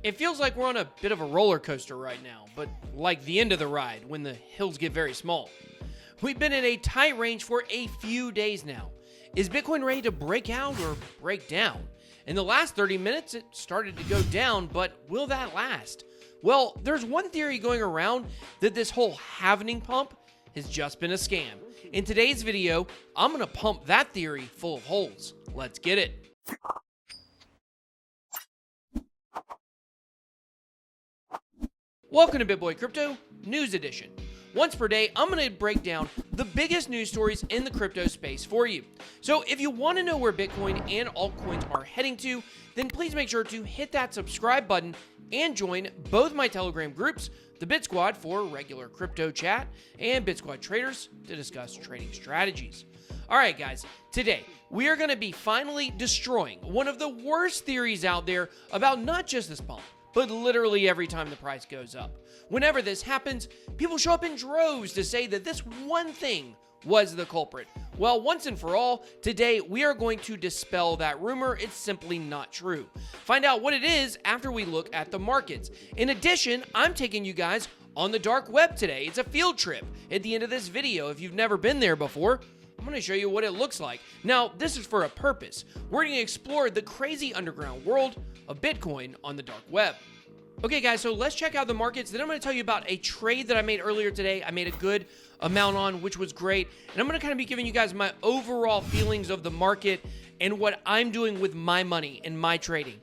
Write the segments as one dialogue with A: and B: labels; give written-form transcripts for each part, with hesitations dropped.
A: It feels like we're on a bit of a roller coaster right now, but like the end of the ride when the hills get very small. We've been in a tight range for a few days now. Is Bitcoin ready to break out or break down? In the last 30 minutes, it started to go down, but will that last? Well, there's one theory going around that this whole halvening pump has just been a scam. In today's video, I'm going to pump that theory full of holes. Let's get it. Welcome to BitBoyCrypto News Edition. Once per day, I'm going to break down the biggest news stories in the crypto space for you. So if you want to know where Bitcoin and altcoins are heading to, then please make sure to hit that subscribe button and join both my Telegram groups, the Bit Squad for regular crypto chat, and Bit Squad traders to discuss trading strategies. All right, guys, today we are going to be finally destroying one of the worst theories out there about not just this pump, but literally every time the price goes up. Whenever this happens, people show up in droves to say that this one thing was the culprit. Well, once and for all, today we are going to dispel that rumor. It's simply not true. Find out what it is after we look at the markets. In addition, I'm taking you guys on the dark web today. It's a field trip. At the end of this video, if you've never been there before, I'm going to show you what it looks like. Now, this is for a purpose. We're going to explore the crazy underground world of Bitcoin on the dark web. Okay, guys, so let's check out the markets. Then I'm going to tell you about a trade that I made earlier today. I made a good amount on, which was great. And I'm going to kind of be giving you guys my overall feelings of the market and what I'm doing with my money and my trading.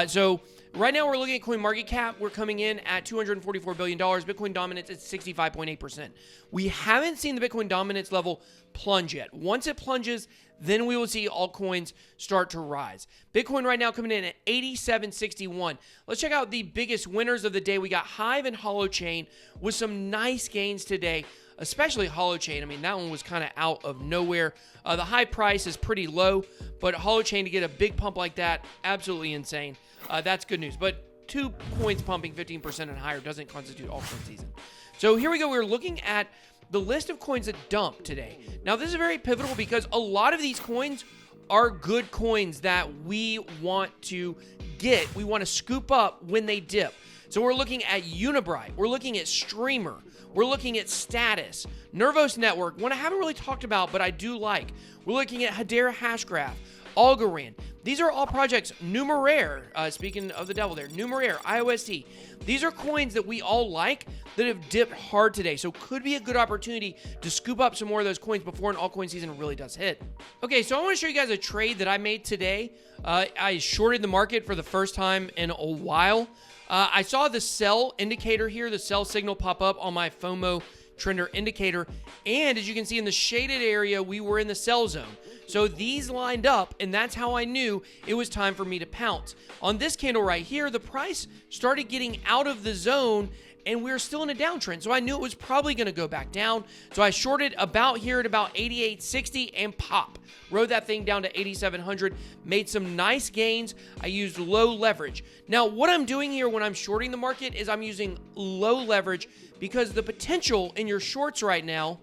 A: So right now we're looking at CoinMarketCap. We're coming in at $244 billion. Bitcoin dominance is 65.8%. We haven't seen the Bitcoin dominance level plunge yet. Once it plunges, then we will see altcoins start to rise. Bitcoin right now coming in at 87.61. Let's check out the biggest winners of the day. We got Hive and Holochain with some nice gains today, especially Holochain. I mean, that one was kind of out of nowhere. The high price is pretty low, but Holochain to get a big pump like that, absolutely insane. That's good news. But 2 coins pumping 15% and higher doesn't constitute altcoin season. So here we go. We're looking at the list of coins that dumped today. Now, this is very pivotal because a lot of these coins are good coins that we want to get. We want to scoop up when they dip. So we're looking at Unibright. We're looking at Streamer. We're looking at Status. Nervos Network, one I haven't really talked about, but I do like. We're looking at Hedera Hashgraph, Algorand. These are all projects. Numeraire, speaking of the devil there, Numeraire, IOST. These are coins that we all like that have dipped hard today. So could be a good opportunity to scoop up some more of those coins before an altcoin season really does hit. Okay, so I want to show you guys a trade that I made today. I shorted the market for the first time in a while. I saw the sell indicator here, the sell signal pop up on my FOMO trender indicator. And as you can see in the shaded area, we were in the sell zone. So these lined up, and that's how I knew it was time for me to pounce. On this candle right here, the price started getting out of the zone, and we're still in a downtrend. So I knew it was probably going to go back down. So I shorted about here at about 88.60 and pop. Rode that thing down to 8,700, made some nice gains. I used low leverage. Now, what I'm doing here when I'm shorting the market is I'm using low leverage because the potential in your shorts right now,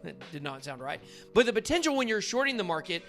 A: that did not sound right, but the potential when you're shorting the market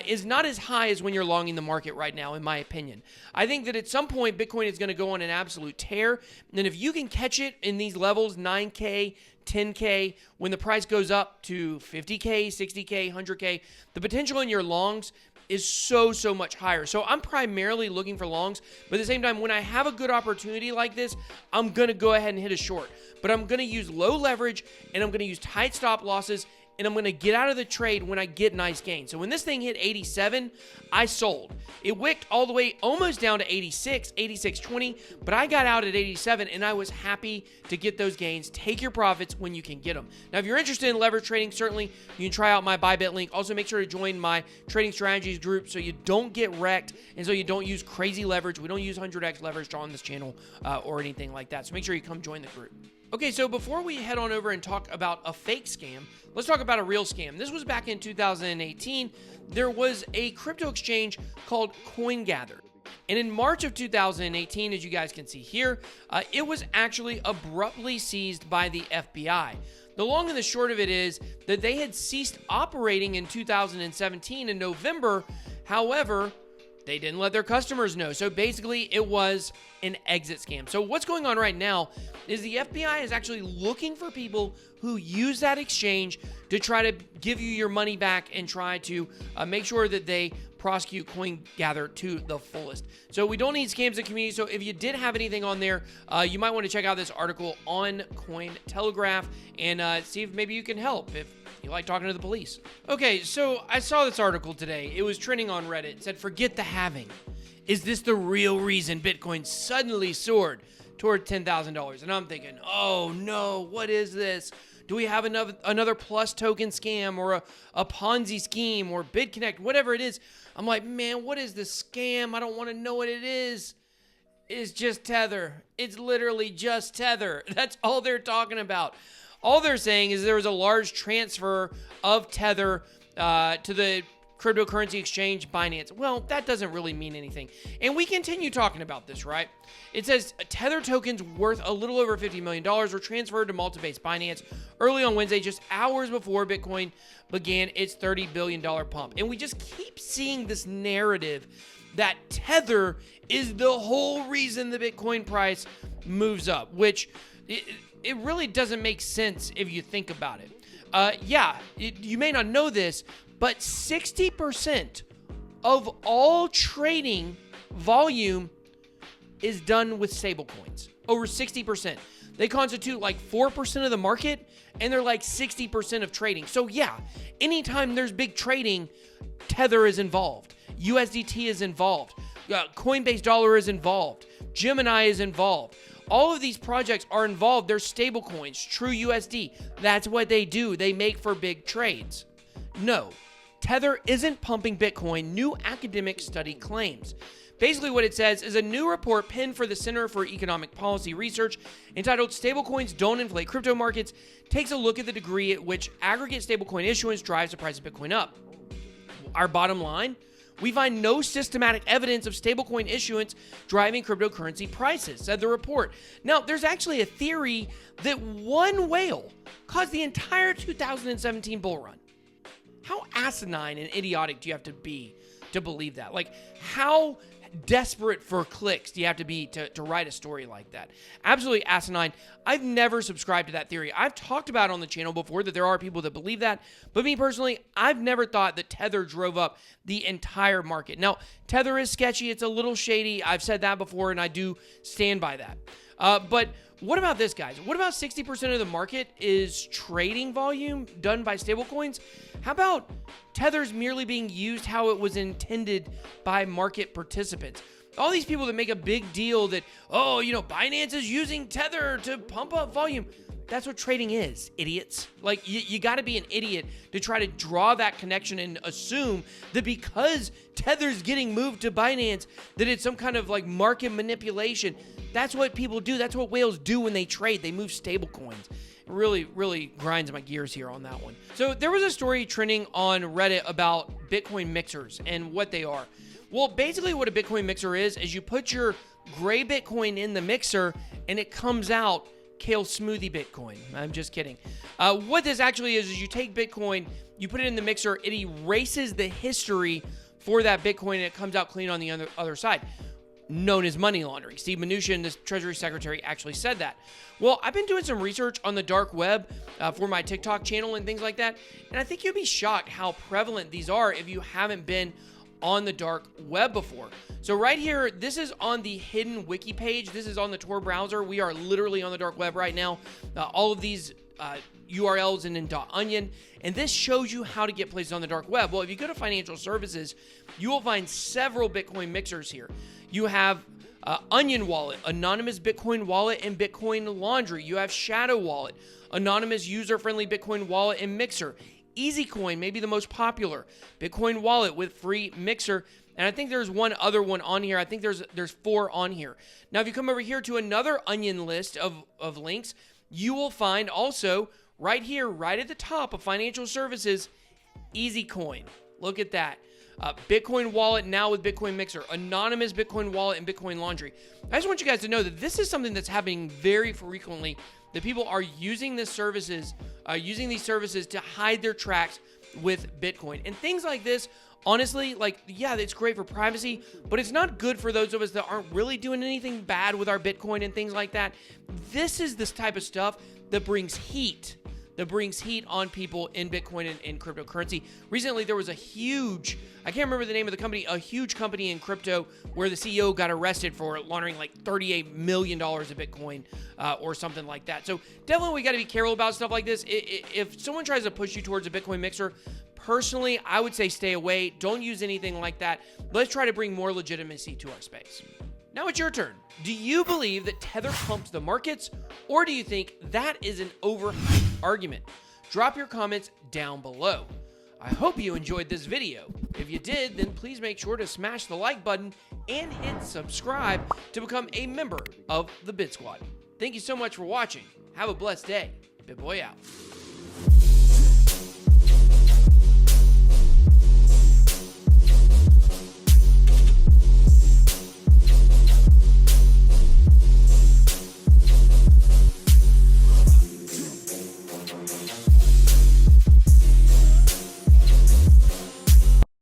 A: is not as high as when you're longing the market right now, in my opinion. I think that at some point, Bitcoin is going to go on an absolute tear. And if you can catch it in these levels, 9K, 10K, when the price goes up to 50K, 60K, 100K, the potential in your longs is so much higher. So I'm primarily looking for longs, but at the same time, when I have a good opportunity like this, I'm going to go ahead and hit a short. But I'm going to use low leverage, and I'm going to use tight stop losses, and I'm going to get out of the trade when I get nice gains. So when this thing hit 87, I sold. It wicked all the way almost down to 86, 86.20, but I got out at 87, and I was happy to get those gains. Take your profits when you can get them. Now, if you're interested in leverage trading, certainly you can try out my Bybit link. Also, make sure to join my trading strategies group so you don't get wrecked and so you don't use crazy leverage. We don't use 100x leverage on this channel or anything like that. So make sure you come join the group. Okay, so before we head on over and talk about a fake scam, let's talk about a real scam. This was back in 2018. There was a crypto exchange called CoinGather. And in March of 2018, as you guys can see here, it was actually abruptly seized by the FBI. The long and the short of it is that they had ceased operating in 2017 in November. However, they didn't let their customers know. So basically, it was an exit scam. So what's going on right now is the FBI is actually looking for people who use that exchange to try to give you your money back and try to make sure that they prosecute CoinGather to the fullest. So we don't need scams in the community. So if you did have anything on there, you might want to check out this article on Cointelegraph and see if maybe you can help if you like talking to the police. Okay, so I saw this article today. It was trending on Reddit. It said, "Forget the halving. Is this the real reason Bitcoin suddenly soared toward $10,000? And I'm thinking, oh no, what is this? Do we have another plus token scam or a Ponzi scheme or BitConnect, whatever it is? I'm like, man, what is this scam? I don't want to know what it is. It's just Tether. It's literally just Tether. That's all they're talking about. All they're saying is there was a large transfer of Tether to the cryptocurrency exchange Binance. Well, that doesn't really mean anything. And we continue talking about this, right? It says Tether tokens worth a little over $50 million were transferred to Malta-based Binance early on Wednesday, just hours before Bitcoin began its $30 billion pump. And we just keep seeing this narrative that Tether is the whole reason the Bitcoin price moves up, which it really doesn't make sense if you think about it. You may not know this, but 60% of all trading volume is done with stablecoins. Over 60%. They constitute like 4% of the market, and they're like 60% of trading. So yeah, anytime there's big trading, Tether is involved. USDT is involved. Coinbase Dollar is involved. Gemini is involved. All of these projects are involved. They're stablecoins, True USD. That's what they do. They make for big trades. No, Tether isn't pumping Bitcoin, new academic study claims. Basically what it says is a new report penned for the Center for Economic Policy Research entitled "Stablecoins Don't Inflate Crypto Markets" takes a look at the degree at which aggregate stablecoin issuance drives the price of Bitcoin up. Our bottom line, we find no systematic evidence of stablecoin issuance driving cryptocurrency prices, said the report. Now, there's actually a theory that one whale caused the entire 2017 bull run. How asinine and idiotic do you have to be to believe that? Like, how desperate for clicks do you have to be to write a story like that? Absolutely asinine. I've never subscribed to that theory. I've talked about on the channel before that there are people that believe that, but me personally, I've never thought that Tether drove up the entire market. Now, Tether is sketchy. It's a little shady. I've said that before, and I do stand by that. But what about this, guys? What about 60% of the market is trading volume done by stablecoins? How about Tether's merely being used how it was intended by market participants? All these people that make a big deal that, oh, Binance is using Tether to pump up volume. That's what trading is, idiots. Like, you got to be an idiot to try to draw that connection and assume that because Tether's getting moved to Binance, that it's some kind of like market manipulation. That's what people do. That's what whales do when they trade. They move stable coins. It really grinds my gears here on that one. So there was a story trending on Reddit about Bitcoin mixers and what they are. Well, basically what a Bitcoin mixer is you put your gray Bitcoin in the mixer and it comes out kale smoothie Bitcoin. I'm just kidding. What this actually is you take Bitcoin, you put it in the mixer, it erases the history for that Bitcoin, and it comes out clean on the other side, known as money laundering. Steve Mnuchin, the Treasury Secretary, actually said that. Well, I've been doing some research on the dark web for my TikTok channel and things like that, and I think you'll be shocked how prevalent these are if you haven't been on the dark web before. So right here, this is on the hidden wiki page. This is on the Tor browser. We are literally on the dark web right now. All of these URLs and in .onion, and this shows you how to get places on the dark web. Well, if you go to financial services, you will find several Bitcoin mixers here. You have Onion Wallet, Anonymous Bitcoin Wallet, and Bitcoin Laundry. You have Shadow Wallet, Anonymous User-Friendly Bitcoin Wallet and Mixer. EasyCoin, maybe the most popular. Bitcoin Wallet with free mixer. And I think there's one other one on here. I think there's 4 on here. Now, if you come over here to another onion list of links, you will find also right here, right at the top of financial services, EasyCoin. Look at that. Bitcoin Wallet now with Bitcoin Mixer, Anonymous Bitcoin Wallet, and Bitcoin Laundry. I just want you guys to know that this is something that's happening very frequently, that people are using these services to hide their tracks with Bitcoin. And things like this honestly, like, yeah, it's great for privacy, but it's not good for those of us that aren't really doing anything bad with our Bitcoin and things like that. This is this type of stuff that brings heat. On people in Bitcoin and cryptocurrency. Recently, there was a huge, I can't remember the name of the company, a huge company in crypto where the CEO got arrested for laundering like $38 million of Bitcoin or something like that. So definitely we got to be careful about stuff like this. If someone tries to push you towards a Bitcoin mixer, personally, I would say stay away. Don't use anything like that. Let's try to bring more legitimacy to our space. Now it's your turn. Do you believe that Tether pumped the markets, or do you think that is an overhyped argument? Drop your comments down below. I hope you enjoyed this video. If you did, then please make sure to smash the like button and hit subscribe to become a member of the Bit Squad. Thank you so much for watching. Have a blessed day. BitBoy out.